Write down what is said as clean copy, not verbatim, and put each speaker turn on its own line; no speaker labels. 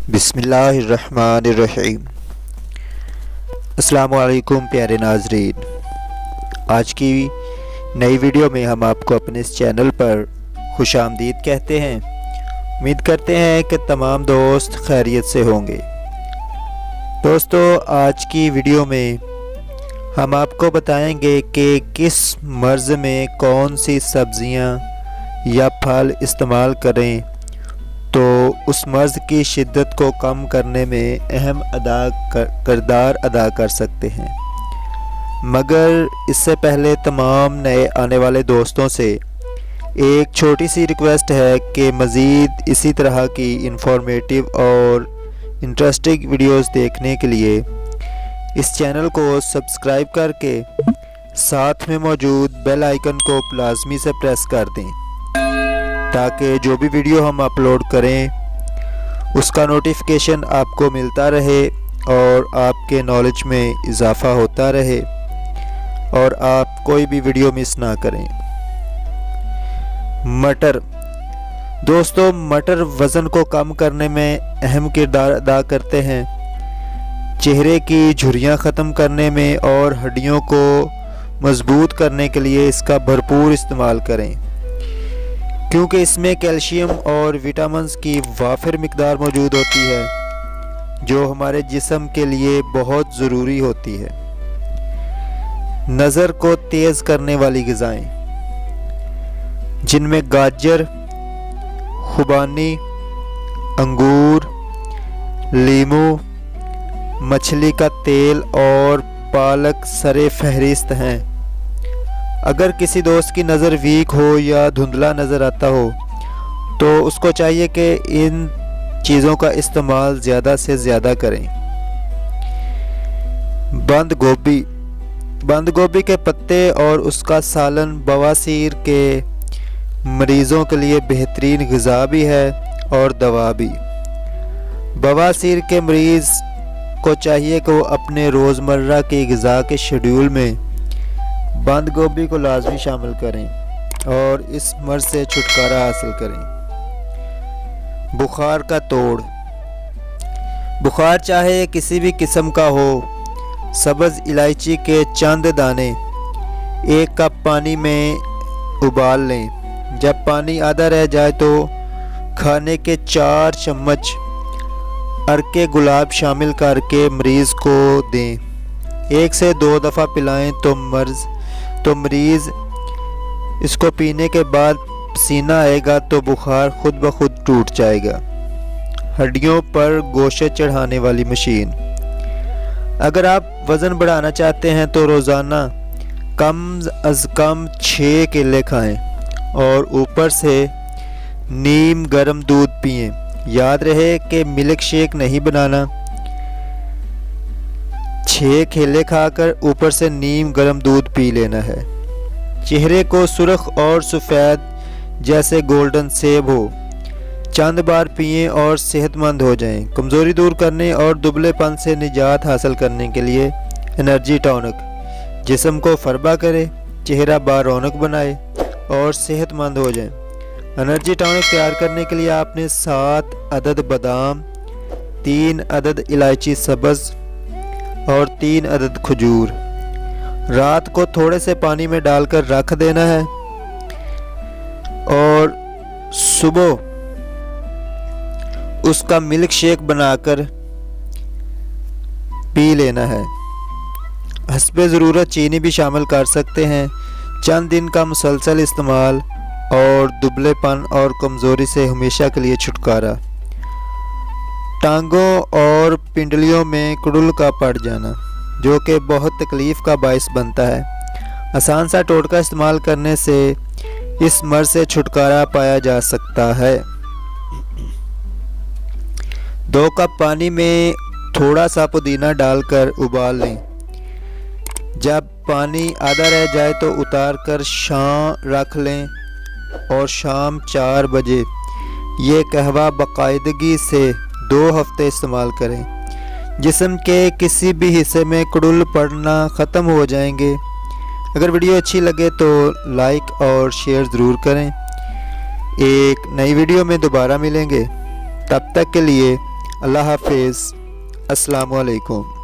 بسم اللہ الرحمن الرحیم۔ السلام علیکم پیارے ناظرین، آج کی نئی ویڈیو میں ہم آپ کو اپنے اس چینل پر خوش آمدید کہتے ہیں۔ امید کرتے ہیں کہ تمام دوست خیریت سے ہوں گے۔ دوستو، آج کی ویڈیو میں ہم آپ کو بتائیں گے کہ کس مرض میں کون سی سبزیاں یا پھل استعمال کریں تو اس مرض کی شدت کو کم کرنے میں اہم کردار ادا کر سکتے ہیں۔ مگر اس سے پہلے تمام نئے آنے والے دوستوں سے ایک چھوٹی سی ریکویسٹ ہے کہ مزید اسی طرح کی انفارمیٹیو اور انٹرسٹنگ ویڈیوز دیکھنے کے لیے اس چینل کو سبسکرائب کر کے ساتھ میں موجود بیل آئیکن کو لازمی سے پریس کر دیں تاکہ جو بھی ویڈیو ہم اپلوڈ کریں اس کا نوٹیفیکیشن آپ کو ملتا رہے اور آپ کے نالج میں اضافہ ہوتا رہے اور آپ کوئی بھی ویڈیو مس نہ کریں۔ مٹر، دوستو، مٹر وزن کو کم کرنے میں اہم کردار ادا کرتے ہیں۔ چہرے کی جھریاں ختم کرنے میں اور ہڈیوں کو مضبوط کرنے کے لیے اس کا بھرپور استعمال کریں، کیونکہ اس میں کیلشیم اور وٹامنز کی وافر مقدار موجود ہوتی ہے جو ہمارے جسم کے لیے بہت ضروری ہوتی ہے۔ نظر کو تیز کرنے والی غذائیں جن میں گاجر، خوبانی، انگور، لیمو، مچھلی کا تیل اور پالک سر فہرست ہیں۔ اگر کسی دوست کی نظر ویک ہو یا دھندلا نظر آتا ہو تو اس کو چاہیے کہ ان چیزوں کا استعمال زیادہ سے زیادہ کریں۔ بند گوبھی کے پتے اور اس کا سالن بواسیر کے مریضوں کے لیے بہترین غذا بھی ہے اور دوا بھی۔ بواسیر کے مریض کو چاہیے کہ وہ اپنے روزمرہ کی غذا کے شیڈول میں بند گوبھی کو لازمی شامل کریں اور اس مرض سے چھٹکارا حاصل کریں۔ بخار کا توڑ، بخار چاہے کسی بھی قسم کا ہو، سبز الائچی کے چند دانے 1 کپ پانی میں ابال لیں۔ جب پانی آدھا رہ جائے تو کھانے کے 4 چمچ عرق گلاب شامل کر کے مریض کو دیں۔ 1 سے 2 دفعہ پلائیں تو مریض اس کو پینے کے بعد پسینہ آئے گا تو بخار خود بخود ٹوٹ جائے گا۔ ہڈیوں پر گوشت چڑھانے والی مشین، اگر آپ وزن بڑھانا چاہتے ہیں تو روزانہ کم از کم 6 کیلے کھائیں اور اوپر سے نیم گرم دودھ پئیں۔ یاد رہے کہ ملک شیک نہیں بنانا، 6 کیلے کھا کر اوپر سے نیم گرم دودھ پی لینا ہے۔ چہرے کو سرخ اور سفید جیسے گولڈن سیب ہو، چند بار پئیں اور صحت مند ہو جائیں۔ کمزوری دور کرنے اور دبلے پن سے نجات حاصل کرنے کے لیے انرجی ٹونک جسم کو فربا کرے، چہرہ با رونق بنائے اور صحت مند ہو جائیں۔ انرجی ٹونک تیار کرنے کے لیے آپ نے 7 عدد بادام، 3 عدد الائچی سبز اور 3 عدد کھجور رات کو تھوڑے سے پانی میں ڈال کر رکھ دینا ہے اور صبح اس کا ملک شیک بنا کر پی لینا ہے۔ حسب ضرورت چینی بھی شامل کر سکتے ہیں۔ چند دن کا مسلسل استعمال اور دبلے پن اور کمزوری سے ہمیشہ کے لیے چھٹکارا۔ ٹانگوں اور پنڈلیوں میں کڑل کا پڑ جانا جو کہ بہت تکلیف کا باعث بنتا ہے، آسان سا ٹوٹکا استعمال کرنے سے اس مرض سے چھٹکارا پایا جا سکتا ہے۔ 2 کپ پانی میں تھوڑا سا پودینہ ڈال کر ابال لیں۔ جب پانی آدھا رہ جائے تو اتار کر شام رکھ لیں اور شام 4 بجے یہ قہوہ باقاعدگی سے 2 ہفتے استعمال کریں۔ جسم کے کسی بھی حصے میں کڑل پڑنا ختم ہو جائیں گے۔ اگر ویڈیو اچھی لگے تو لائک اور شیئر ضرور کریں۔ ایک نئی ویڈیو میں دوبارہ ملیں گے، تب تک کے لیے اللہ حافظ، السلام علیکم۔